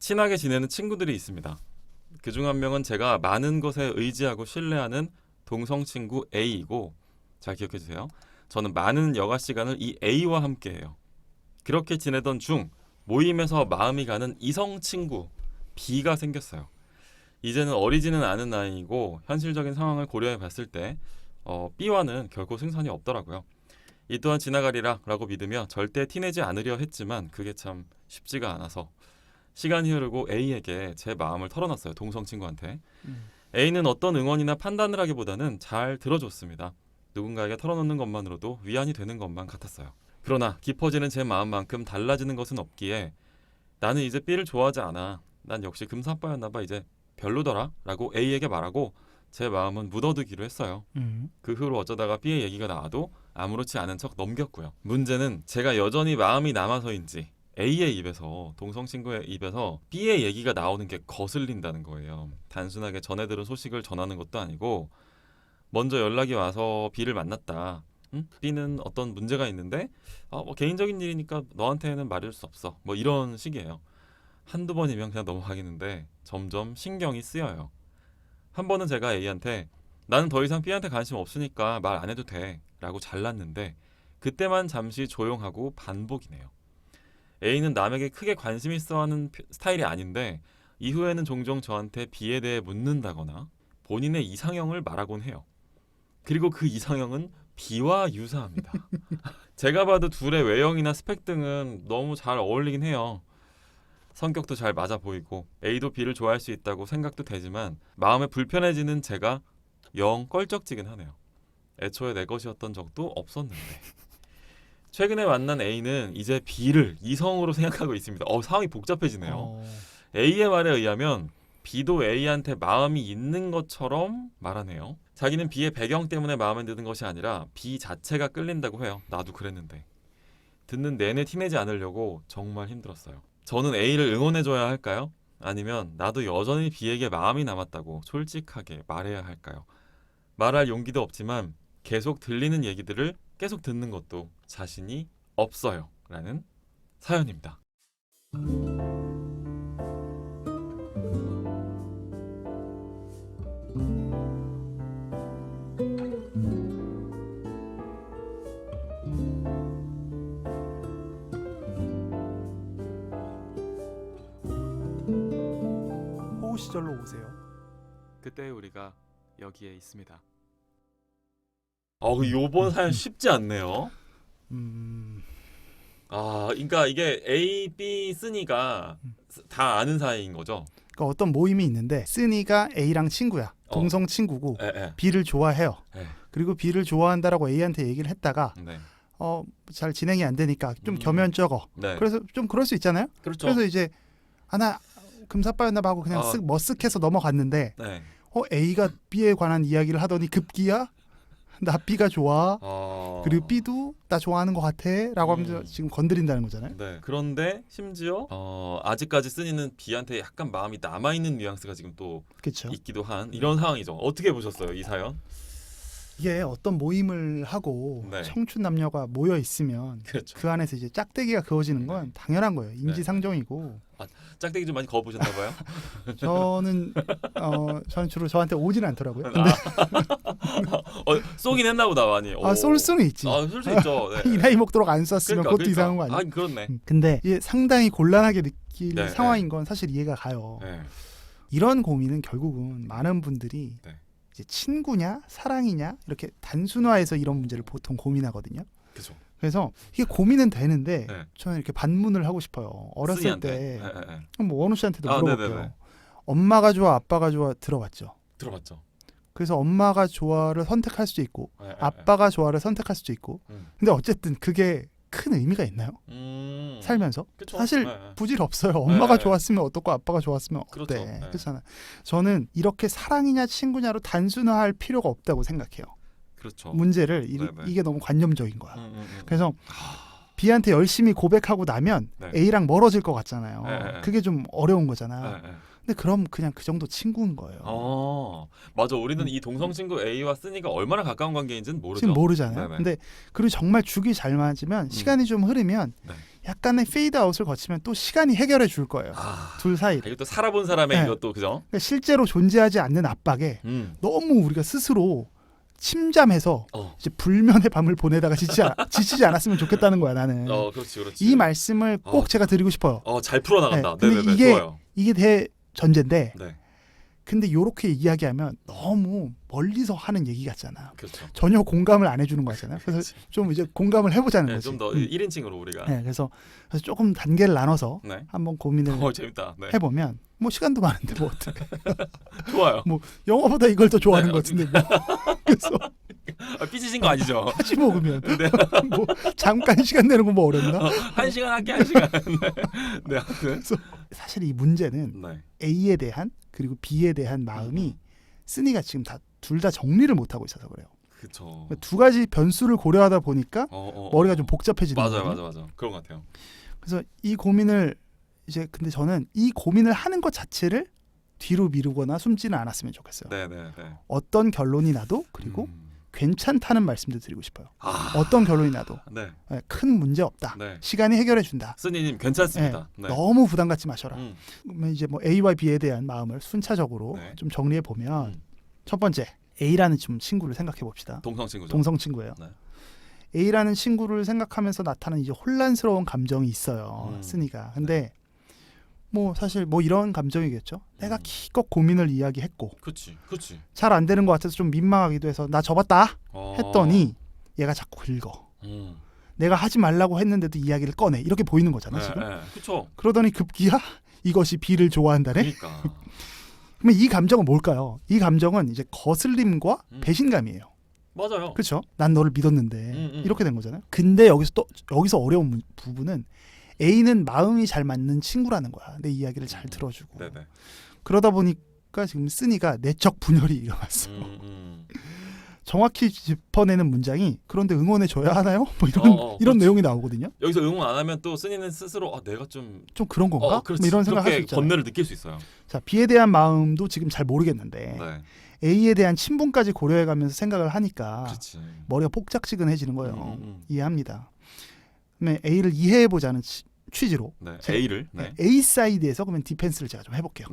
친하게 지내는 친구들이 있습니다. 그중 한 명은 제가 많은 것에 의지하고 신뢰하는 동성 친구 A이고, 잘 기억해 주세요. 저는 많은 여가 시간을 이 A와 함께해요. 그렇게 지내던 중 모임에서 마음이 가는 이성 친구 B가 생겼어요. 이제는 어리지는 않은 나이이고 현실적인 상황을 고려해 봤을 때 B와는 결코 승산이 없더라고요. 이 또한 지나가리라 라고 믿으며 절대 티내지 않으려 했지만 그게 참 쉽지가 않아서 시간이 흐르고 A에게 제 마음을 털어놨어요. 동성 친구한테. A는 어떤 응원이나 판단을 하기보다는 잘 들어줬습니다. 누군가에게 털어놓는 것만으로도 위안이 되는 것만 같았어요. 그러나 깊어지는 제 마음만큼 달라지는 것은 없기에 나는 이제 B를 좋아하지 않아. 난 역시 금사빠였나봐. 이제 별로더라 라고 A에게 말하고 제 마음은 묻어두기로 했어요. 그 후로 어쩌다가 B의 얘기가 나와도 아무렇지 않은 척 넘겼고요. 문제는 제가 여전히 마음이 남아서인지 A의 입에서, 동성 친구의 입에서 B의 얘기가 나오는 게 거슬린다는 거예요. 단순하게 전해 들은 소식을 전하는 것도 아니고 먼저 연락이 와서 B를 만났다. 응? B는 어떤 문제가 있는데 뭐 개인적인 일이니까 너한테는 말할 수 없어. 뭐 이런 식이에요. 한두 번이면 그냥 넘어가겠는데 점점 신경이 쓰여요. 한 번은 제가 A한테 나는 더 이상 B한테 관심 없으니까 말 안 해도 돼 라고 잘랐는데 그때만 잠시 조용하고 반복이네요. A는 남에게 크게 관심 있어 하는 스타일이 아닌데 이후에는 종종 저한테 B에 대해 묻는다거나 본인의 이상형을 말하곤 해요. 그리고 그 이상형은 B와 유사합니다. 제가 봐도 둘의 외형이나 스펙 등은 너무 잘 어울리긴 해요. 성격도 잘 맞아 보이고 A도 B를 좋아할 수 있다고 생각도 되지만 마음에 불편해지는 제가 영 껄쩍지긴 하네요. 애초에 내 것이었던 적도 없었는데 최근에 만난 A는 이제 B를 이성으로 생각하고 있습니다. 상황이 복잡해지네요. A의 말에 의하면 B도 A한테 마음이 있는 것처럼 말하네요. 자기는 B의 배경 때문에 마음에 드는 것이 아니라 B 자체가 끌린다고 해요. 나도 그랬는데. 듣는 내내 티내지 않으려고 정말 힘들었어요. 저는 A를 응원해줘야 할까요? 아니면 나도 여전히 B에게 마음이 남았다고 솔직하게 말해야 할까요? 말할 용기도 없지만 계속 들리는 얘기들을 계속 듣는 것도 자신이 없어요. 라는 사연입니다. 호우 시절로 오세요. 그때 우리가 여기에 있습니다. 요번 사연 쉽지 않네요. 그러니까 이게 A, B, 쓰니가 다 아는 사이인 거죠? 그러니까 어떤 모임이 있는데 쓰니가 A랑 친구야. 동성 친구고 B를 좋아해요. 그리고 B를 좋아한다라고 A한테 얘기를 했다가 잘 진행이 안 되니까 좀 겸연쩍어. 그래서 좀 그럴 수 있잖아요. 그렇죠. 그래서 이제 나 금사빠였나 봐 하고 그냥 쓱 머쓱해서 넘어갔는데 A가 B에 관한 이야기를 하더니 급기야 나 B가 좋아. 그리고 B도 나 좋아하는 것 같아 라고 하면서 지금 건드린다는 거잖아요. 그런데 심지어 아직까지 쓰니는 B한테 약간 마음이 남아있는 뉘앙스가 지금 또 그쵸? 있기도 한 이런 상황이죠. 어떻게 보셨어요, 이 사연? 이게 어떤 모임을 하고 청춘 남녀가 모여 있으면 그렇죠. 그 안에서 이제 짝대기가 그어지는 건 당연한 거예요. 인지상정이고. 짝대기 좀 많이 거보셨나 봐요? 저는 주로 저한테 오지는 않더라고요. 근데 쏘긴 했나 보다 많이. 쏠 수는 있지. 쏠 수 있죠. 이 나이 먹도록 안 쐈으면 그것도 이상한 거 아니에요? 그렇네. 근데 이게 상당히 곤란하게 느낄 상황인 건 사실 이해가 가요. 이런 고민은 결국은 많은 분들이 이제 친구냐 사랑이냐 이렇게 단순화해서 이런 문제를 보통 고민하거든요. 그렇죠. 그래서 이게 고민은 되는데 저는 이렇게 반문을 하고 싶어요. 어렸을 쓰이한테. 때 뭐 원우 씨한테도 물어볼게요. 엄마가 좋아 아빠가 좋아 들어봤죠. 그래서 엄마가 좋아를 선택할 수도 있고 아빠가 좋아를 선택할 수도 있고 근데 어쨌든 그게 큰 의미가 있나요? 살면서? 그쵸? 사실 부질 없어요. 엄마가 좋았으면 어떻고 아빠가 좋았으면 어때? 그렇잖아요. 저는 이렇게 사랑이냐 친구냐로 단순화할 필요가 없다고 생각해요. 그렇죠. 문제를 이게 너무 관념적인 거야. 그래서 B한테 열심히 고백하고 나면 A랑 멀어질 것 같잖아요. 그게 좀 어려운 거잖아. 근데 그럼 그냥 그 정도 친구인 거예요. 맞아. 우리는 이 동성 친구 A와 쓰니가 얼마나 가까운 관계인지는 모르죠. 지금 모르잖아요. 근데 그리고 정말 죽이 잘 맞으면 시간이 좀 흐르면 약간의 페이드 아웃을 거치면 또 시간이 해결해 줄 거예요. 둘 사이. 이것도 살아본 사람의 네. 이것도 그죠? 그러니까 실제로 존재하지 않는 압박에 너무 우리가 스스로 침잠해서 이제 불면의 밤을 보내다가 지치지 않았으면 좋겠다는 거야 나는. 그렇지. 이 말씀을 꼭 제가 드리고 싶어요. 잘 풀어나간다. 네. 근데 좋아요. 이게 대전제인데 네. 근데 이렇게 이야기하면 너무 멀리서 하는 얘기 같잖아. 그렇죠. 전혀 공감을 안 해주는 거잖아요. 그래서 좀 이제 공감을 해보자는 거지. 좀 더 1인칭으로 우리가. 네, 그래서 조금 단계를 나눠서 네. 한번 고민을 재밌다. 네. 해보면 뭐 시간도 많은데 뭐 어떻게 좋아요. 뭐 영화보다 이걸 더 좋아하는 것 같은데 뭐. 그래서 삐지신 거 아니죠? 하지 먹으면 뭐 잠깐 시간 내는 거 뭐 어렵나? 1시간 할게 1시간. 네. 그래서 사실 이 문제는 A에 대한 그리고 B에 대한 마음이 쓰니가 지금 둘 다 정리를 못 하고 있어서 그래요. 그렇죠. 두 가지 변수를 고려하다 보니까 머리가 좀 복잡해지는 거예요. 맞아. 그런 것 같아요. 그래서 이 고민을 이제 근데 저는 이 고민을 하는 것 자체를 뒤로 미루거나 숨지는 않았으면 좋겠어요. 네. 어떤 결론이 나도 그리고 괜찮다는 말씀도 드리고 싶어요. 어떤 결론이 나도 큰 문제 없다. 시간이 해결해 준다. 스니님 괜찮습니다. 너무 부담 갖지 마셔라. 그러면 이제 뭐 A와 B에 대한 마음을 순차적으로 좀 정리해 보면 첫 번째 A라는 좀 친구를 생각해 봅시다. 동성 친구예요. A라는 친구를 생각하면서 나타나는 이제 혼란스러운 감정이 있어요. 쓰니가. 근데 뭐 사실 뭐 이런 감정이겠죠. 내가 기껏 고민을 이야기했고, 그렇지. 잘 안 되는 것 같아서 좀 민망하기도 해서 나 접었다 했더니 얘가 자꾸 긁어. 내가 하지 말라고 했는데도 이야기를 꺼내. 이렇게 보이는 거잖아 지금. 그렇죠. 그러더니 급기야 이것이 B를 좋아한다네. 그러니까. 그러면 이 감정은 뭘까요? 이 감정은 이제 거슬림과 배신감이에요. 맞아요. 그렇죠. 난 너를 믿었는데 이렇게 된 거잖아요. 근데 여기서 어려운 부분은 A는 마음이 잘 맞는 친구라는 거야. 내 이야기를 잘 들어주고. 네네. 그러다 보니까 지금 쓰니가 내적 분열이 일어났어. 정확히 짚어내는 문장이 그런데 응원해줘야 하나요? 뭐 이런 내용이 나오거든요. 여기서 응원 안 하면 또 쓰니는 스스로 내가 좀 그런 건가? 뭐 이런 생각할 수 있잖아요. 번뇌를 느낄 수 있어요. 자, B에 대한 마음도 지금 잘 모르겠는데 A에 대한 친분까지 고려해가면서 생각을 하니까 머리가 폭작지근해지는 거예요. 이해합니다. 그러면 A를 이해해보자는 취지로 A를 A 사이드에서 그러면 디펜스를 제가 좀 해볼게요.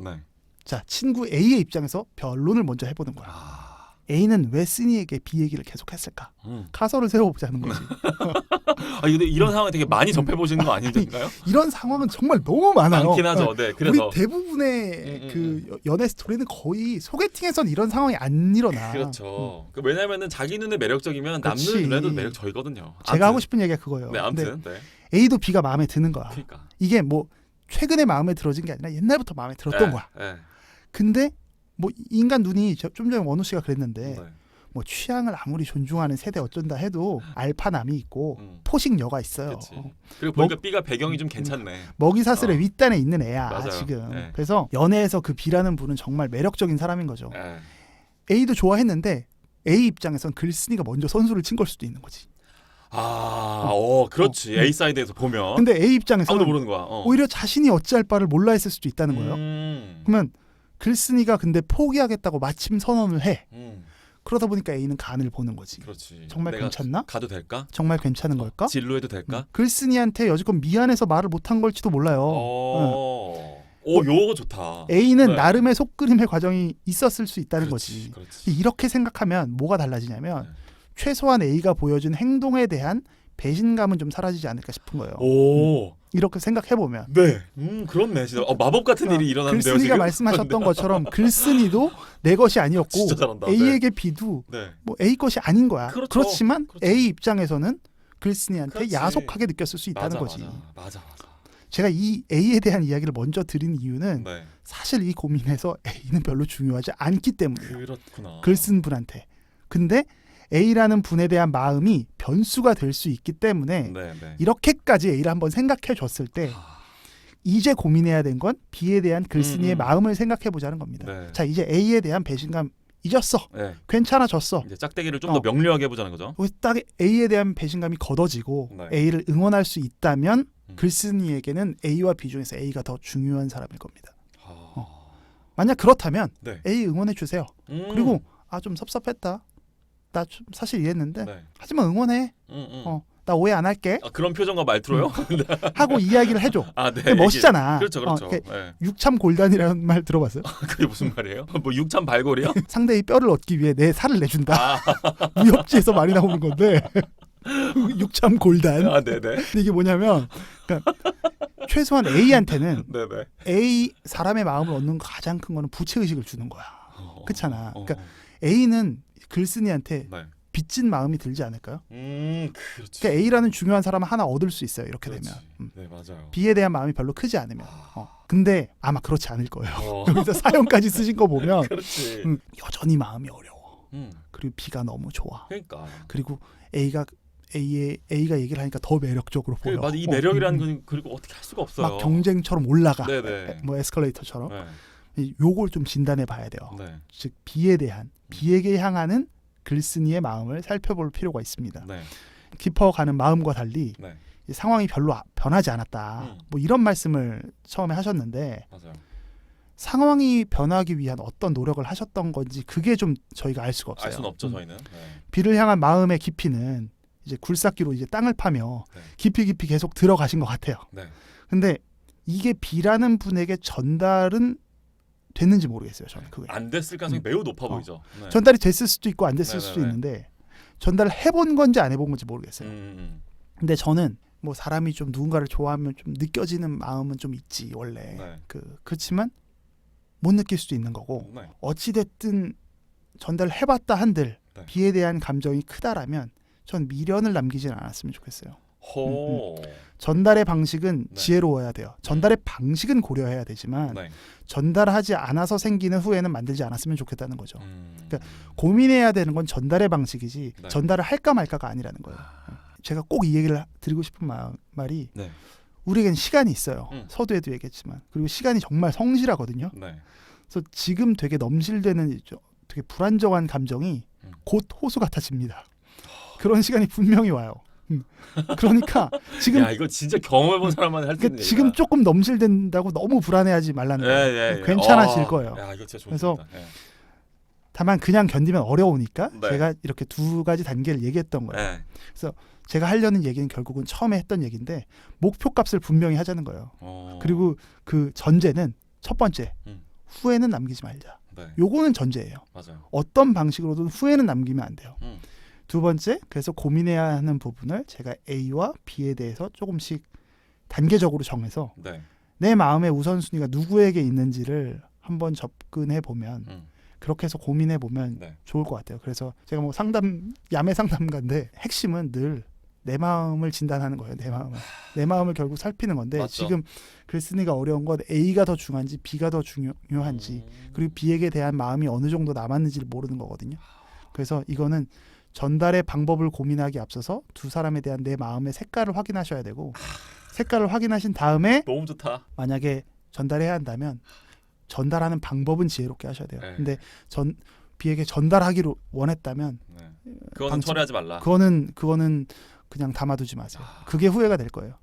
자, 친구 A의 입장에서 변론을 먼저 해보는 거야. A는 왜 쓰니에게 B 얘기를 계속했을까? 가설을 세워보자는 거지. 근데 이런 상황 되게 많이 접해보시는 거 아닌가요? 이런 상황은 정말 너무 많아요. 많긴 하죠. 네, 그래서 우리 대부분의 그 연애 스토리는 거의 소개팅에선 이런 상황이 안 일어나. 그렇죠. 왜냐면은 자기 눈에 매력적이면 남 눈에도 매력적이거든요. 제가 하고 싶은 얘기가 그거예요. 네, 아무튼 A도 B가 마음에 드는 거야. 그러니까. 이게 뭐 최근에 마음에 들어진 게 아니라 옛날부터 마음에 들었던 거야. 근데 뭐 인간 눈이 좀 전에 원우 씨가 그랬는데 뭐 취향을 아무리 존중하는 세대 어쩐다 해도 알파남이 있고 포식녀가 있어요. 그리고 보니까 B가 배경이 좀 괜찮네. 먹이사슬의 윗단에 있는 애야. 맞아요. 지금. 그래서 연애에서 그 B라는 분은 정말 매력적인 사람인 거죠. A도 좋아했는데 A 입장에선 글쓴이가 먼저 선수를 친 걸 수도 있는 거지. 그렇지. A 사이드에서 보면. 근데 A 입장에서는 아무도 모르는 거야. 오히려 자신이 어찌할 바를 몰라 했을 수도 있다는 거예요. 그러면 글쓴이가 근데 포기하겠다고 마침 선언을 해. 그러다 보니까 A는 간을 보는 거지. 그렇지. 정말 괜찮나? 가도 될까? 정말 괜찮은 걸까? 진로해도 될까? 글쓴이한테 여지껏 미안해서 말을 못한 걸지도 몰라요. 요거 좋다. A는 나름의 속그림의 과정이 있었을 수 있다는 그렇지. 거지. 이렇게 생각하면 뭐가 달라지냐면 최소한 A가 보여준 행동에 대한 배신감은 좀 사라지지 않을까 싶은 거예요. 이렇게 생각해보면 그렇네. 진짜 마법 같은 일이 일어났는데요. 글쓴이가 지금? 말씀하셨던 것처럼 글쓴이도 내 것이 아니었고 진짜 잘한다. A에게 B도 뭐 A 것이 아닌 거야. 그렇지만 A 입장에서는 글쓴이한테 야속하게 느꼈을 수 있다는 거지. 맞아. 제가 이 A에 대한 이야기를 먼저 드린 이유는 사실 이 고민에서 A는 별로 중요하지 않기 때문이에요. 그렇구나. 글 쓴 분한테. 근데 A라는 분에 대한 마음이 변수가 될 수 있기 때문에 이렇게까지 A를 한번 생각해 줬을 때 이제 고민해야 된 건 B에 대한 글쓴이의 마음을 생각해 보자는 겁니다. 자, 이제 A에 대한 배신감 잊었어. 괜찮아졌어. 이제 짝대기를 좀 더 명료하게 해보자는 거죠. 딱 A에 대한 배신감이 걷어지고 A를 응원할 수 있다면 글쓴이에게는 A와 B 중에서 A가 더 중요한 사람일 겁니다. 만약 그렇다면 A 응원해 주세요. 그리고 좀 섭섭했다. 나 좀 사실 이랬는데 하지만 응원해. 나 오해 안 할게. 그런 표정과 말투로요? 하고 이야기를 해줘. 네. 멋있잖아. 그렇죠. 네. 육참 골단이라는 말 들어봤어요? 그게 무슨 말이에요? 뭐 육참 발골이요? 상대의 뼈를 얻기 위해 내 살을 내준다. 무협지에서 많이 나오는 건데 육참 골단. 네네. 근데 이게 뭐냐면 그러니까 최소한 A한테는 네네. A 사람의 마음을 얻는 가장 큰 거는 부채 의식을 주는 거야. 그렇잖아. 그러니까 A는 글쓴이한테 네. 빚진 마음이 들지 않을까요? 그렇지. 그러니까 A라는 중요한 사람을 하나 얻을 수 있어요. 이렇게 그렇지. 되면. 네, 맞아요. B에 대한 마음이 별로 크지 않으면. 근데 아마 그렇지 않을 거예요. 여기서 사연까지 쓰신 거 보면 그렇지. 여전히 마음이 어려워. 음. 그리고 B가 너무 좋아. 그러니까. 그리고 A가 얘기를 하니까 더 매력적으로 보여. 맞아. 이 매력이라는 건 그리고 어떻게 할 수가 없어요. 막 경쟁처럼 올라가. 네네. 뭐 에스컬레이터처럼. 네. 요걸 좀 진단해 봐야 돼요. 네. 즉 B에게 향하는 글쓴이의 마음을 살펴볼 필요가 있습니다. 네. 깊어가는 마음과 달리 네. 이 상황이 별로 변하지 않았다. 뭐 이런 말씀을 처음에 하셨는데 맞아요. 상황이 변하기 위한 어떤 노력을 하셨던 건지 그게 좀 저희가 알 수가 없어요. 알 수는 없죠, 저희는. 네. B를 향한 마음의 깊이는 이제 굴삭기로 이제 땅을 파며 네. 깊이 계속 들어가신 것 같아요. 네. 근데 이게 B라는 분에게 전달은 됐는지 모르겠어요. 저는 그게 안 됐을 가능성이 매우 높아 보이죠. 네. 전달이 됐을 수도 있고 안 됐을 네네네. 수도 있는데 전달을 해본 건지 안 해본 건지 모르겠어요. 근데 저는 뭐 사람이 좀 누군가를 좋아하면 좀 느껴지는 마음은 좀 있지 원래. 네. 그렇지만 못 느낄 수도 있는 거고 네. 어찌 됐든 전달을 해봤다 한들 네. B에 대한 감정이 크다라면 전 미련을 남기진 않았으면 좋겠어요. 전달의 방식은 네. 지혜로워야 돼요. 전달의 방식은 고려해야 되지만 네. 전달하지 않아서 생기는 후회는 만들지 않았으면 좋겠다는 거죠. 그러니까 고민해야 되는 건 전달의 방식이지 네. 전달을 할까 말까가 아니라는 거예요. 제가 꼭 이 얘기를 드리고 싶은 말이 네. 우리에겐 시간이 있어요. 서두에도 얘기했지만 그리고 시간이 정말 성실하거든요. 네. 그래서 지금 되게 넘실대는 되게 불안정한 감정이 곧 호수 같아집니다. 그런 시간이 분명히 와요. 그러니까 지금 야, 이거 진짜 경험해본 사람만 할 수 있는 지금 얘기다. 조금 넘실된다고 너무 불안해하지 말라는 거예요. 괜찮아질 거예요. 야, 이거 진짜 그래서 좋습니다. 다만 그냥 견디면 어려우니까 네. 제가 이렇게 두 가지 단계를 얘기했던 거예요. 네. 그래서 제가 하려는 얘기는 결국은 처음에 했던 얘기인데 목표값을 분명히 하자는 거예요. 그리고 그 전제는 첫 번째 후회는 남기지 말자. 네. 요거는 전제예요. 맞아요. 어떤 방식으로든 후회는 남기면 안 돼요. 두 번째, 그래서 고민해야 하는 부분을 제가 A와 B에 대해서 조금씩 단계적으로 정해서 네. 내 마음의 우선순위가 누구에게 있는지를 한번 접근해 보면 그렇게 해서 고민해 보면 네. 좋을 것 같아요. 그래서 제가 뭐 야매 상담가인데 핵심은 늘 내 마음을 진단하는 거예요. 내 마음을 결국 살피는 건데 맞죠. 지금 글쓴이가 어려운 건 A가 더 중요한지 B가 더 중요한지 그리고 B에게 대한 마음이 어느 정도 남았는지를 모르는 거거든요. 그래서 이거는 전달의 방법을 고민하기 앞서서 두 사람에 대한 내 마음의 색깔을 확인하셔야 되고 색깔을 확인하신 다음에 너무 좋다. 만약에 전달해야 한다면 전달하는 방법은 지혜롭게 하셔야 돼요. 네. 근데 B에게 전달하기로 원했다면 네. 그거는 처리하지 말라. 그거는 그냥 담아두지 마세요. 그게 후회가 될 거예요.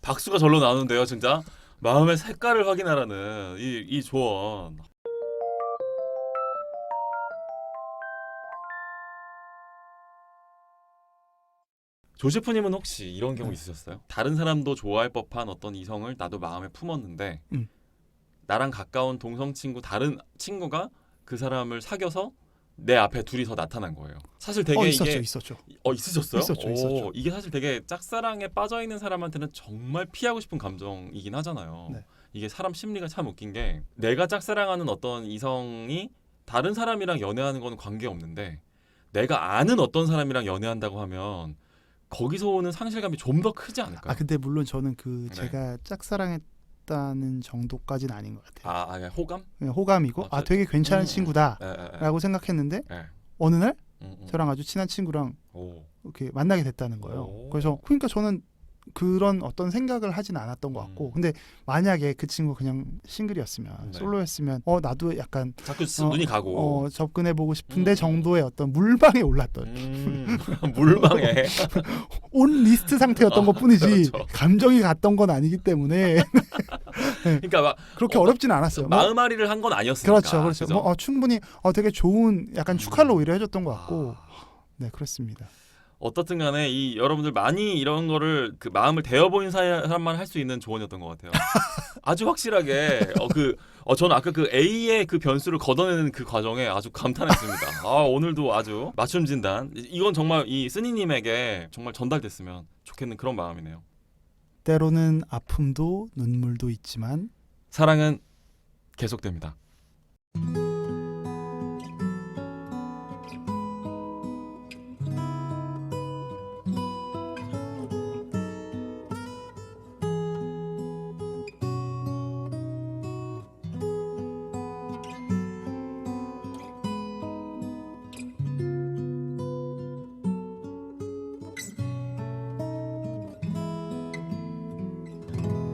박수가 절로 나오는데요, 진짜. 마음의 색깔을 확인하라는 이 조언. 조셰프님은 혹시 이런 경우 있으셨어요? 다른 사람도 좋아할 법한 어떤 이성을 나도 마음에 품었는데 나랑 가까운 동성 친구 다른 친구가 그 사람을 사귀어서 내 앞에 둘이서 나타난 거예요. 사실 되게 있었죠. 있으셨어요? 있었죠. 이게 사실 되게 짝사랑에 빠져 있는 사람한테는 정말 피하고 싶은 감정이긴 하잖아요. 네. 이게 사람 심리가 참 웃긴 게 내가 짝사랑하는 어떤 이성이 다른 사람이랑 연애하는 건 관계 없는데 내가 아는 어떤 사람이랑 연애한다고 하면 거기서 오는 상실감이 좀 더 크지 않을까요? 근데 물론 저는 네. 제가 짝사랑했다는 정도까지는 아닌 것 같아요. 그냥 호감? 그냥 호감이고 되게 괜찮은 친구다 네. 라고 생각했는데 네. 어느 날 음. 저랑 아주 친한 친구랑 오. 이렇게 만나게 됐다는 거예요. 오. 그래서 그러니까 저는 그런 어떤 생각을 하진 않았던 것 같고 근데 만약에 그 친구 그냥 싱글이었으면 네. 솔로였으면 나도 약간 자꾸 눈이 가고 접근해보고 싶은데 정도의 어떤 물방에 올랐던 물방에 온 리스트 상태였던 것뿐이지 그렇죠. 감정이 갔던 건 아니기 때문에 그러니까 막 그렇게 어렵지는 않았어요. 마음앓이를 한 건 아니었으니까. 그렇죠. 충분히 되게 좋은 약간 축하를 오히려 해줬던 것 같고 네 그렇습니다. 어떻든 간에 이 여러분들 많이 이런 거를 그 마음을 대어보인 사람만 할 수 있는 조언이었던 것 같아요. 아주 확실하게 저는 아까 그 A의 그 변수를 걷어내는 그 과정에 아주 감탄했습니다. 오늘도 아주 맞춤 진단 이건 정말 이 쓰니님에게 정말 전달됐으면 좋겠는 그런 마음이네요. 때로는 아픔도 눈물도 있지만 사랑은 계속됩니다.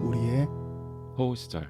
우리의 호우 시절.